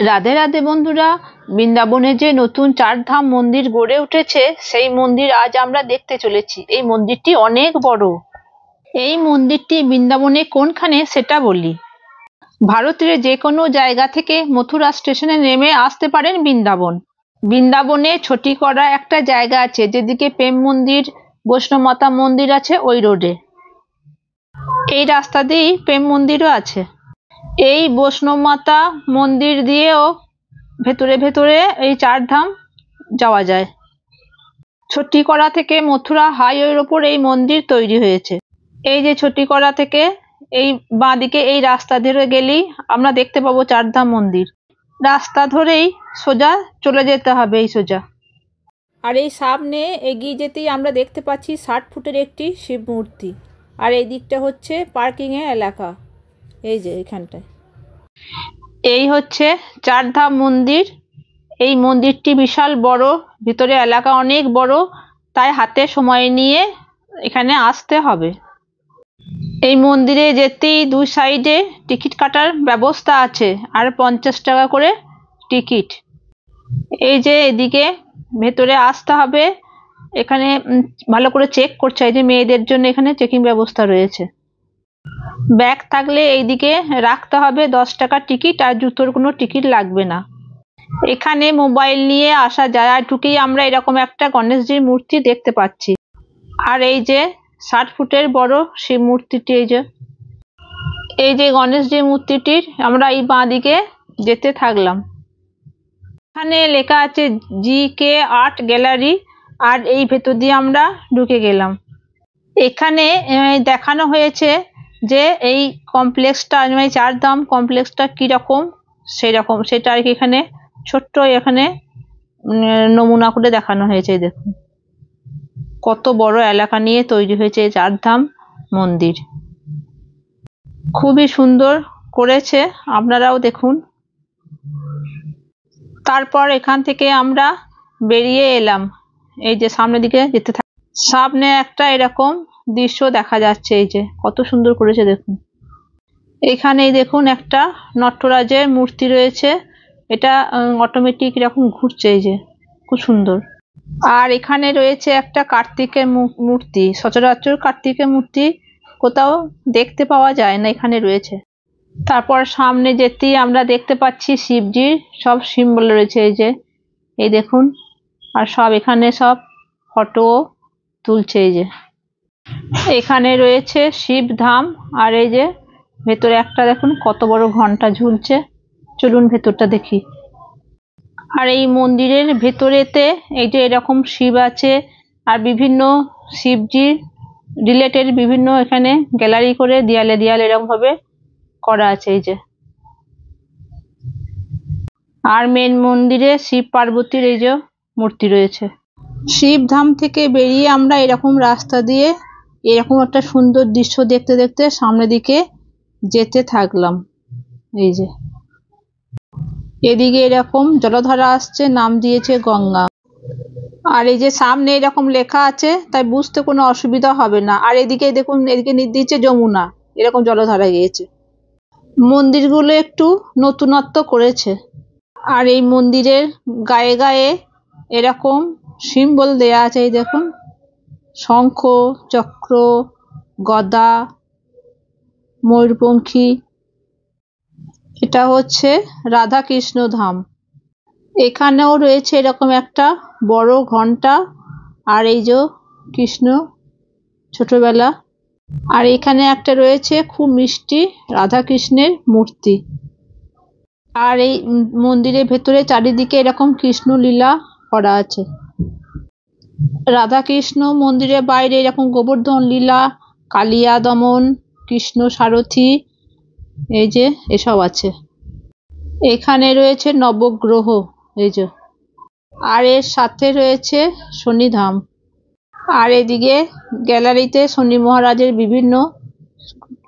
রাধে রাধে বন্ধুরা, বৃন্দাবনে যে নতুন চারধাম মন্দির গড়ে উঠেছে সেই মন্দির আজ আমরা দেখতে চলেছি। এই মন্দিরটি অনেক বড়। এই মন্দিরটি বৃন্দাবনে কোনখানে সেটা বলি। ভারতের যে কোনো জায়গা থেকে মথুরা স্টেশনে নেমে আসতে পারেন বৃন্দাবন। বৃন্দাবনে ছটি করা একটা জায়গা আছে, যেদিকে প্রেম মন্দির, বৈষ্ণব মাতা মন্দির আছে ওই রোডে। এই রাস্তা দিয়েই প্রেম মন্দিরও আছে। এই বৈষ্ণব মাতা মন্দির দিয়েও ভেতরে ভেতরে এই চারধাম যাওয়া যায়। ছটিকড়া থেকে মথুরা হাইওয়ের ওপর এই মন্দির তৈরি হয়েছে। এই যে ছটিকড়া থেকে এই বাঁদিকে এই রাস্তা ধরে গেলেই আমরা দেখতে পাবো চারধাম মন্দির। রাস্তা ধরেই সোজা চলে যেতে হবে, এই সোজা। আর এই সামনে এগিয়ে যেতেই আমরা দেখতে পাচ্ছি 60 ফুটের একটি শিব মূর্তি। আর এই দিকটা হচ্ছে পার্কিংয়ের এলাকা। এই যে এখানটায় এই হচ্ছে চারধাম মন্দির। এই মন্দিরটি বিশাল বড়, ভিতরে এলাকা অনেক বড়, তাই হাতে সময় নিয়ে এখানে আসতে হবে। এই মন্দিরে যেতেই দুই সাইডে টিকিট কাটার ব্যবস্থা আছে, আর 50 টাকা করে টিকিট। এই যে এদিকে ভেতরে আসতে হবে, এখানে ভালো করে চেক করছে। এই যে মেয়েদের জন্য এখানে চেকিং ব্যবস্থা রয়েছে। ব্যাগ থাকলে এইদিকে রাখতে হবে, 10 টাকা টিকিট, আর জুতোর কোনো টিকিট লাগবে না। এখানে মোবাইল নিয়ে আসা যায়। আর ঢুকেই আমরা এরকম একটা গণেশজির মূর্তি দেখতে পাচ্ছি। আর এই যে 60 ফুটের বড় শিব মূর্তিটি, এই যে গণেশজির মূর্তিটির আমরা এই বাঁ দিকে যেতে থাকলাম। এখানে লেখা আছে GK আর্ট গ্যালারি, আর এই ভেতর দিয়ে আমরা ঢুকে গেলাম। এখানে দেখানো হয়েছে যে এই কমপ্লেক্সটা, চারধাম কমপ্লেক্সটা কিরকম সেরকম, সেটা আর কি এখানে ছোট্ট এখানে নমুনা করে দেখানো হয়েছে। দেখুন কত বড় এলাকা নিয়ে তৈরি হয়েছে এই চারধাম মন্দির। খুবই সুন্দর করেছে, আপনারাও দেখুন। তারপর এখান থেকে আমরা বেরিয়ে এলাম। এই যে সামনের দিকে যেতে থাকি, সামনে একটা এরকম দৃশ্য দেখা যাচ্ছে। এই যে কত সুন্দর করেছে দেখুন। এখানেই দেখুন একটা নটরাজের মূর্তি রয়েছে, এটা অটোমেটিক এরকম ঘুরছে, এই যে খুব সুন্দর। আর এখানে রয়েছে একটা কার্তিকের মূর্তি। সচরাচর কার্তিকের মূর্তি কোথাও দেখতে পাওয়া যায় না, এখানে রয়েছে। তারপর সামনে যেতেই আমরা দেখতে পাচ্ছি শিবজির সব সিম্বল রয়েছে। এই যে এই দেখুন, আর সব এখানে সব ফটো তুলছে। এই যে এখানে রয়েছে শিবধাম, আর এই যে ভেতরে একটা দেখুন কত বড় ঘন্টা ঝুলছে। চলুন ভেতরটা দেখি। আর এই মন্দিরের ভেতরেতে এই যে এরকম শিব আছে, আর বিভিন্ন শিবজির রিলেটেড বিভিন্ন এখানে গ্যালারি করে দেয়ালে দেয়ালে এরকম ভাবে করা আছে। এই যে আর মেন মন্দিরে শিব পার্বতীর এই যে মূর্তি রয়েছে। শিবধাম থেকে বেরিয়ে আমরা এরকম রাস্তা দিয়ে এরকম একটা সুন্দর দৃশ্য দেখতে দেখতে সামনের দিকে যেতে থাকলাম। এই যে এদিকে এরকম জলধারা আসছে, নাম দিয়েছে গঙ্গা। আর এই যে সামনে এরকম লেখা আছে, তাই বুঝতে কোনো অসুবিধা হবে না। আর এদিকে দেখুন, এদিকে দিচ্ছে যমুনা, এরকম জলধারা গিয়েছে। মন্দিরগুলো একটু নতুনত্ব করেছে। আর এই মন্দিরের গায়ে গায়ে এরকম সিম্বল দেয়া আছে। এই দেখুন, শঙ্খ, চক্র, গদা, ময়ূরপঙ্খী। এটা হচ্ছে রাধা কৃষ্ণ ধাম। এখানেও রয়েছে এরকম একটা বড় ঘন্টা, আর এই যে কৃষ্ণ ছোটবেলা। আর এখানে একটা রয়েছে খুব মিষ্টি রাধা কৃষ্ণের মূর্তি। আর এই মন্দিরের ভেতরে চারিদিকে এরকম কৃষ্ণ লীলা করা আছে। রাধা কৃষ্ণ মন্দিরের বাইরে এরকম গোবর্ধন লীলা, কালিয়া দমন, কৃষ্ণ সারথী, এই যে এসব আছে। এখানে রয়েছে নবগ্রহ, এই যে, আর এর সাথে রয়েছে শনিধাম। আর এদিকে গ্যালারিতে শনি মহারাজের বিভিন্ন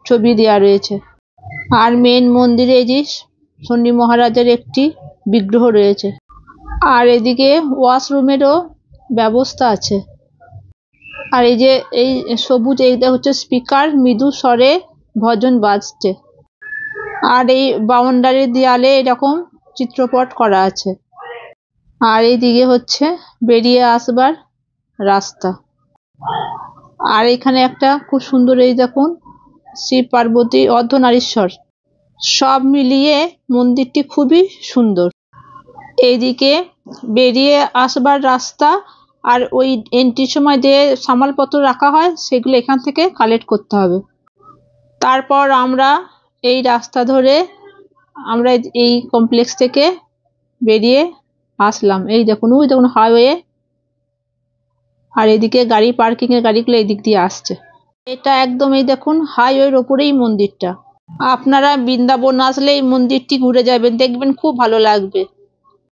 ছবি দেওয়া রয়েছে। আর মেন মন্দিরে এই যে শনি মহারাজের একটি বিগ্রহ রয়েছে। আর এদিকে ওয়াশরুমেরও ব্যবস্থা আছে। আর এই যে এই সবুজ, এইটা হচ্ছে স্পিকার, মৃদু স্বরে ভজন বাজছে। আর এই বাউন্ডারি দেয়ালে এরকম চিত্রপট করা আছে। আর এইদিকে হচ্ছে বেরিয়ে আসবার রাস্তা। আর এখানে একটা খুব সুন্দর, এই দেখুন, শিব পার্বতী অর্ধনারীশ্বর, সব মিলিয়ে মন্দিরটি খুবই সুন্দর। এইদিকে বেরিয়ে আসবার রাস্তা, আর ওই এন্ট্রির সময় যে সামালপত্র রাখা হয় সেগুলো এখান থেকে কালেক্ট করতে হবে। তারপর আমরা এই রাস্তা ধরে আমরা এই কমপ্লেক্স থেকে বেরিয়ে আসলাম। এই দেখুন, ওই দেখুন হাইওয়ে, আর এদিকে গাড়ি পার্কিং এর গাড়িগুলো এই দিক দিয়ে আসছে। এটা একদম এই দেখুন হাইওয়ের ওপরেই মন্দিরটা। আপনারা বৃন্দাবন আসলে এই মন্দিরটি ঘুরে যাবেন, দেখবেন খুব ভালো লাগবে।